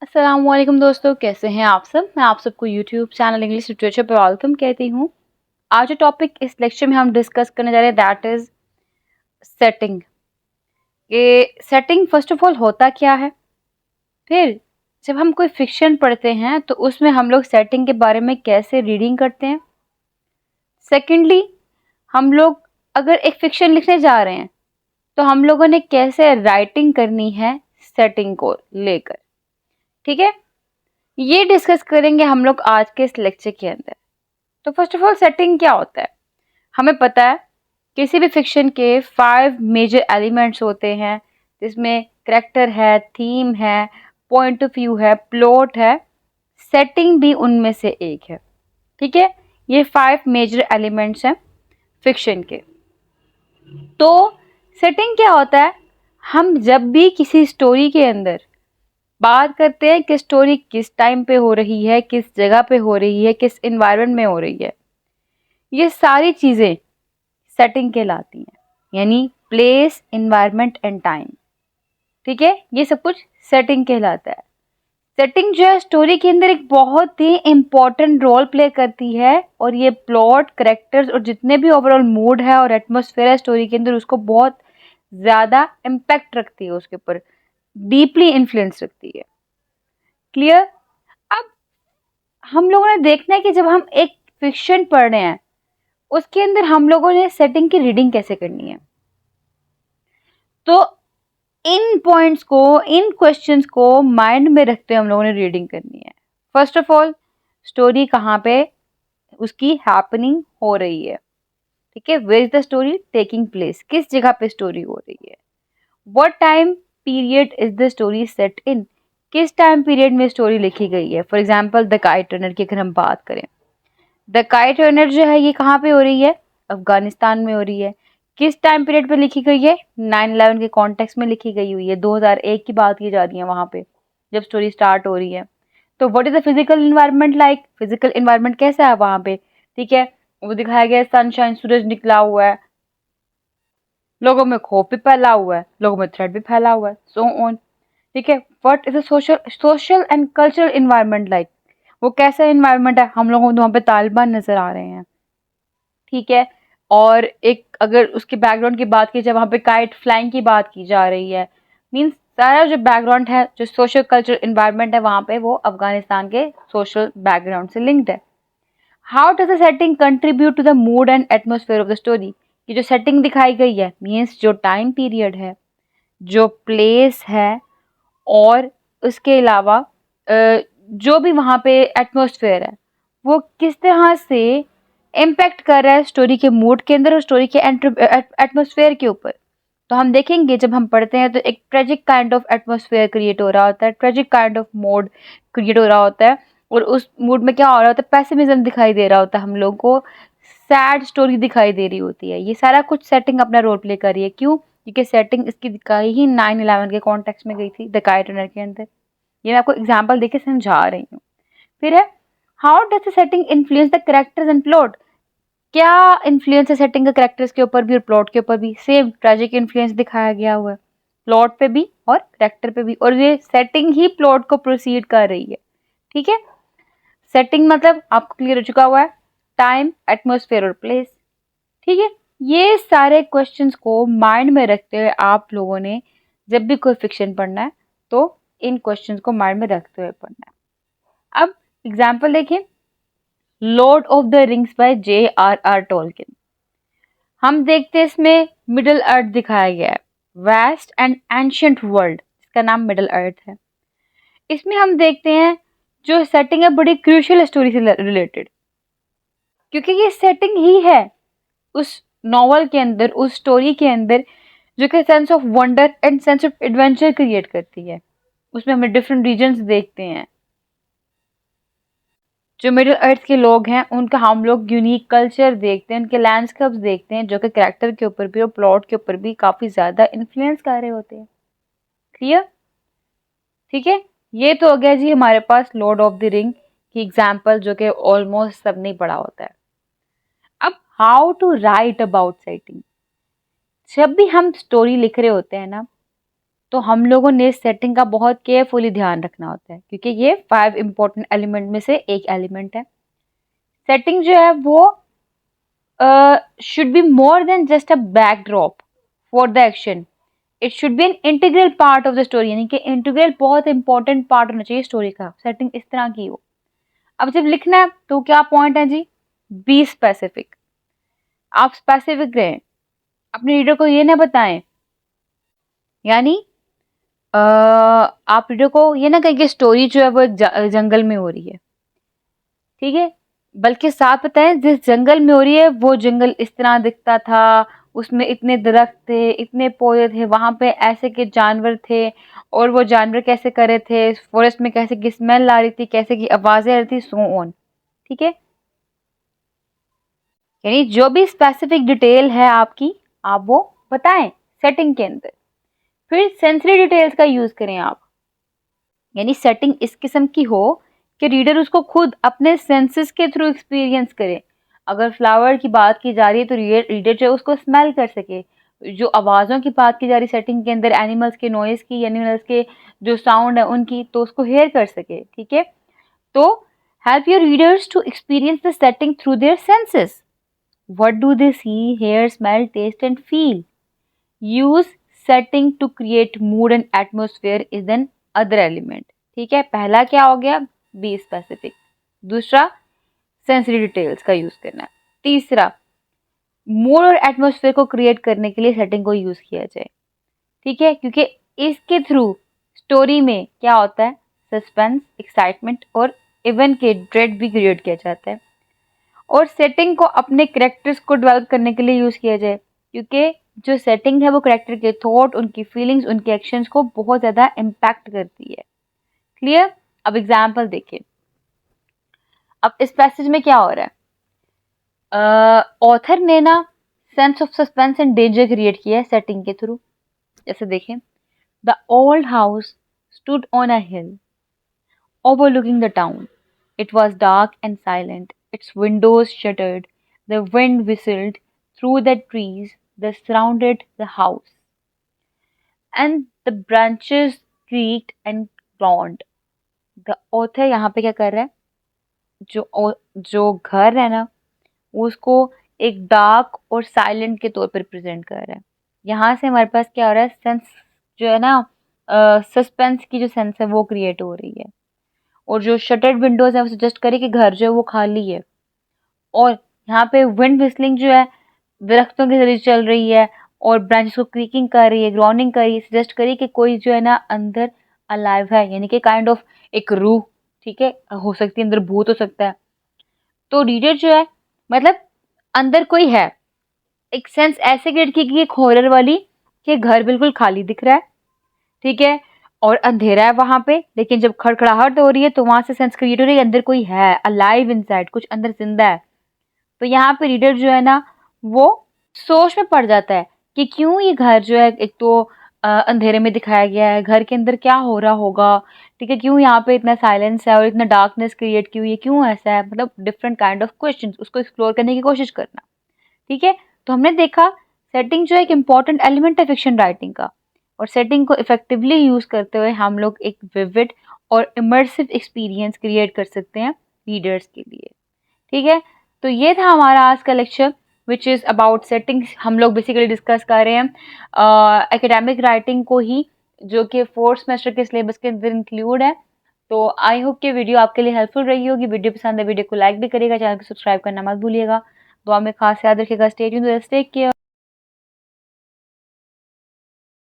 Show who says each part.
Speaker 1: अस्सलामुअलैकुम दोस्तों, कैसे हैं आप सब। मैं आप सबको यूट्यूब चैनल इंग्लिश लिटरेचर पर वेलकम कहती हूँ। आज जो टॉपिक इस लेक्चर में हम डिस्कस करने जा रहे हैं दैट इज सेटिंग। ये सेटिंग फर्स्ट ऑफ ऑल होता क्या है, फिर जब हम कोई फिक्शन पढ़ते हैं तो उसमें हम लोग सेटिंग के बारे में कैसे रीडिंग करते हैं। सेकेंडली, हम लोग अगर एक फिक्शन लिखने जा रहे हैं तो हम लोगों ने कैसे राइटिंग करनी है सेटिंग को लेकर। ठीक है, ये डिस्कस करेंगे हम लोग आज के इस लेक्चर के अंदर। तो फर्स्ट ऑफ ऑल सेटिंग क्या होता है, हमें पता है किसी भी फिक्शन के 5 मेजर एलिमेंट्स होते हैं, जिसमें करेक्टर है, थीम है, पॉइंट ऑफ व्यू है, प्लॉट है, सेटिंग भी उनमें से एक है। ठीक है, ये 5 मेजर एलिमेंट्स हैं फिक्शन के। तो सेटिंग क्या होता है, हम जब भी किसी स्टोरी के अंदर बात करते हैं कि स्टोरी किस टाइम पे हो रही है, किस जगह पे हो रही है, किस इन्वायरमेंट में हो रही है, ये सारी चीज़ें सेटिंग कहलाती हैं, यानी प्लेस, इन्वायरमेंट एंड टाइम। ठीक है, ये सब कुछ सेटिंग कहलाता है। सेटिंग जो है स्टोरी के अंदर एक बहुत ही इम्पॉर्टेंट रोल प्ले करती है, और ये प्लॉट, करेक्टर्स और जितने भी ओवरऑल मूड है और एटमॉस्फेयर है स्टोरी के अंदर, उसको बहुत ज़्यादा इम्पैक्ट रखती है, उसके ऊपर डीपली इन्फ्लुएंस रखती है। क्लियर। अब हम लोगों ने देखना है कि जब हम एक फिक्शन पढ़ रहे हैं उसके अंदर हम लोगों ने सेटिंग की रीडिंग कैसे करनी है। तो इन पॉइंट्स को, इन क्वेश्चंस को माइंड में रखते हुए हम लोगों ने रीडिंग करनी है। फर्स्ट ऑफ ऑल, स्टोरी कहाँ पे उसकी हैपनिंग हो रही है। ठीक है, where is the story taking place, किस जगह पे स्टोरी हो रही है। What time period is the story set in, किस टाइम पीरियड में स्टोरी लिखी गई है। For example the kite runner की अगर हम बात करें, द काइट रनर जो है ये कहाँ पे हो रही है, अफगानिस्तान में हो रही है। किस टाइम पीरियड पे लिखी गई है, 9/11 के कॉन्टेक्स्ट में लिखी गई हुई है, 2001 की बात की जा रही है वहाँ पे जब स्टोरी स्टार्ट हो रही है। तो what is the physical environment like, physical environment कैसा है वहाँ पे। ठीक है, वो दिखाया गया है सनशाइन, सूरज निकला हुआ है, लोगों में खौफ भी फैला हुआ है, लोगों में थ्रेट भी फैला हुआ है, सो ऑन। ठीक है, what is the social and cultural environment like, वो कैसा इन्वायरमेंट है, हम लोगों को तो वहाँ पे तालिबान नजर आ रहे हैं। ठीक है, और एक अगर उसके बैकग्राउंड की बात की जाए, वहाँ पे काइट फ्लाइंग की बात की जा रही है, मीन्स सारा जो बैकग्राउंड है, जो सोशल कल्चरल इन्वायरमेंट है वहाँ पे, वो अफगानिस्तान के सोशल बैकग्राउंड से लिंक्ड है। How does the setting contribute to the mood and atmosphere of the story, ये जो सेटिंग दिखाई गई है मीन्स जो टाइम पीरियड है, जो प्लेस है, और उसके अलावा जो भी वहाँ पे एटमोसफेयर है वो किस तरह से इम्पैक्ट कर रहा है स्टोरी के मूड के अंदर और स्टोरी के एटमोसफेयर के ऊपर। तो हम देखेंगे जब हम पढ़ते हैं तो एक tragic kind of atmosphere create हो रहा होता है, tragic kind of mood create हो रहा होता है, और उस मूड में क्या हो रहा होता है, पैसिमिज्म दिखाई दे रहा होता है हम लोग को, सैड स्टोरी दिखाई दे रही होती है। ये सारा कुछ सेटिंग अपना रोल प्ले कर रही है। क्यों? क्योंकि सेटिंग इसकी दिखाई ही 9/11 के कॉन्टेक्स्ट में गई थी द काइट रनर के अंदर। ये मैं आपको एग्जाम्पल देके समझा रही हूँ। फिर है, how does the setting influence the characters and plot, क्या इन्फ्लुएंस है सेटिंग का कैरेक्टर्स के ऊपर भी और प्लॉट के ऊपर भी। सेम ट्रेजिक इन्फ्लुएंस दिखाया गया हुआ है प्लॉट पे भी और कैरेक्टर पे भी, और ये सेटिंग ही प्लॉट को प्रोसीड कर रही है। ठीक है, सेटिंग मतलब आपको क्लियर हो चुका हुआ है, टाइम, एटमोसफेयर और प्लेस। ठीक है, ये सारे क्वेश्चंस को माइंड में रखते हुए आप लोगों ने जब भी कोई फिक्शन पढ़ना है तो इन क्वेश्चंस को माइंड में रखते हुए पढ़ना है। अब एग्जाम्पल देखिए, lord of the rings by J.R.R. Tolkien. हम देखते हैं इसमें मिडल अर्थ दिखाया गया है, वेस्ट एंड एंशियंट वर्ल्ड, इसका नाम मिडल अर्थ है। इसमें हम देखते हैं जो सेटिंग है बड़ी क्रूशियल स्टोरी से रिलेटेड, क्योंकि ये सेटिंग ही है उस नॉवल के अंदर, उस स्टोरी के अंदर, जो कि sense of wonder and sense of adventure create करती है। उसमें हम डिफरेंट रीजन्स देखते हैं, जो मिडिल अर्थ के लोग हैं उनका हम लोग यूनिक कल्चर देखते हैं, उनके लैंडस्केप्स देखते हैं, जो कि कैरेक्टर के ऊपर भी और प्लॉट के ऊपर भी काफ़ी ज़्यादा इन्फ्लुएंस कर रहे होते हैं। क्लियर? ठीक है, ये तो हो गया जी हमारे पास लॉर्ड ऑफ द रिंग की एग्जाम्पल, जो कि ऑलमोस्ट सबने पढ़ा होता है। अब how to write about setting, जब भी हम स्टोरी लिख रहे होते हैं ना, तो हम लोगों ने सेटिंग का बहुत केयरफुली ध्यान रखना होता है, क्योंकि ये 5 इम्पोर्टेंट एलिमेंट में से एक एलिमेंट है। सेटिंग जो है वो should be more than just a backdrop for the action. It should be an integral part of the story, यानी कि इंटीग्रल बहुत इंपॉर्टेंट पार्ट होना चाहिए स्टोरी का। सेटिंग इस तरह की हो। अब जब लिखना है तो क्या पॉइंट है जी? Be specific. आप स्पेसिफिक रहें, अपने रीडर को ये ना बताएं, यानी आप रीडर को ये ना कहें कि स्टोरी जो है वो एक जंगल में हो रही है, ठीक है, बल्कि साथ बताएं जिस जंगल में हो रही है वो जंगल इस तरह दिखता था, उसमें इतने दरख्त थे, इतने पौधे थे, वहां पे ऐसे के जानवर थे, और वो जानवर कैसे कर रहे थे, फॉरेस्ट में कैसे की स्मेल आ रही थी, कैसे की आवाजें आ रही थी, सो ऑन। ठीक है, यानी जो भी स्पेसिफिक डिटेल है आपकी, आप वो बताएं सेटिंग के अंदर। फिर सेंसरी डिटेल्स का यूज करें आप, यानी सेटिंग इस किस्म की हो कि रीडर उसको खुद अपने सेंसेस के थ्रू एक्सपीरियंस करे। अगर फ्लावर की बात की जा रही है तो रीडर जो है उसको स्मेल कर सके। जो आवाज़ों की बात की जा रही सेटिंग के अंदर, एनिमल्स के नॉइस की, एनिमल्स के जो साउंड है उनकी, तो उसको हेयर कर सके। ठीक है, तो help your readers to experience the setting through their senses. What do they see, hear, smell, taste and feel. Use setting to create mood and atmosphere is another element. ठीक है, पहला क्या हो गया? Be specific. दूसरा, sensory details का use करना है। तीसरा, मूड और एटमोसफेयर को क्रिएट करने के लिए सेटिंग को यूज किया जाए। ठीक है, क्योंकि इसके थ्रू स्टोरी में क्या होता है? सस्पेंस, एक्साइटमेंट और इवन के ड्रेड भी क्रिएट किया जाता है। और सेटिंग को अपने करेक्टर्स को डेवलप करने के लिए यूज किया जाए, क्योंकि जो सेटिंग है वो करेक्टर के थॉट, उनकी फीलिंग्स, उनके एक्शंस को बहुत ज्यादा इम्पैक्ट करती है। क्लियर? अब एग्जाम्पल देखिए। अब इस पैसेज में क्या हो रहा है? ऑथर ने ना sense of suspense and danger create किया है सेटिंग के थ्रू। जैसे देखें, the old house stood on a hill overlooking the town. It was dark and silent, its windows shuttered, the wind whistled through the trees that surrounded the house, and the branches creaked and groaned. The author यहाँ पे क्या कर रहा है? जो घर है ना, उसको एक डार्क और साइलेंट के तौर पर रिप्रेजेंट कर रहा है। यहाँ से हमारे पास क्या हो रहा है? सेंस जो है ना, सस्पेंस की जो सेंस है वो क्रिएट हो रही है। और जो शटर्ड विंडोज है वो सजेस्ट करे कि घर जो है वो खाली है। और यहाँ पे विंड विस्लिंग जो है दरख्तों के जरिए चल रही है, और ब्रांचेस को क्रीकिंग कर रही है, ग्राउंडिंग कर रही है, सजेस्ट करी कि कोई जो है ना अंदर अलाइव है, यानी कि काइंड ऑफ एक रूह, ठीक है, हो सकती है, अंदर भूत हो सकता है। तो रीडर जो है, मतलब अंदर कोई है, एक सेंस ऐसे क्रिएट की गई एक हॉरर वाली, कि घर बिल्कुल खाली दिख रहा है, ठीक है, और अंधेरा है वहां पे, लेकिन जब खड़खड़ाहट हो रही है तो वहां से सेंस क्रिएट हो रही है अंदर कोई है, अलाइव इनसाइड, कुछ अंदर जिंदा है। तो यहाँ पे रीडर जो है ना वो सोच में पड़ जाता है कि क्यों ये घर जो है, एक तो अंधेरे में दिखाया गया है, घर के अंदर क्या हो रहा होगा, ठीक है, क्यों यहाँ पे इतना साइलेंस है और इतना डार्कनेस क्रिएट की हुई है, क्यों ऐसा है, मतलब डिफरेंट काइंड ऑफ क्वेश्चंस, उसको एक्सप्लोर करने की कोशिश करना। ठीक है, तो हमने देखा सेटिंग जो है एक इम्पॉर्टेंट एलिमेंट है फिक्शन राइटिंग का, और सेटिंग को इफेक्टिवली यूज करते हुए हम लोग एक विविड और इमर्सिव एक्सपीरियंस क्रिएट कर सकते हैं रीडर्स के लिए। ठीक है, तो ये था हमारा आज का lecture which is about settings. हम लोग बेसिकली डिस्कस कर रहे हैं एकेडमिक राइटिंग को ही, जो कि 4th सेमेस्टर के सिलेबस के अंदर इंक्लूड है। तो आई होप कि वीडियो आपके लिए हेल्पफुल रही होगी। वीडियो पसंद है वीडियो को लाइक भी करिएगा, चैनल को सब्सक्राइब करना मत भूलिएगा। दुआ में खास याद रखिएगा। Stay tuned, take care.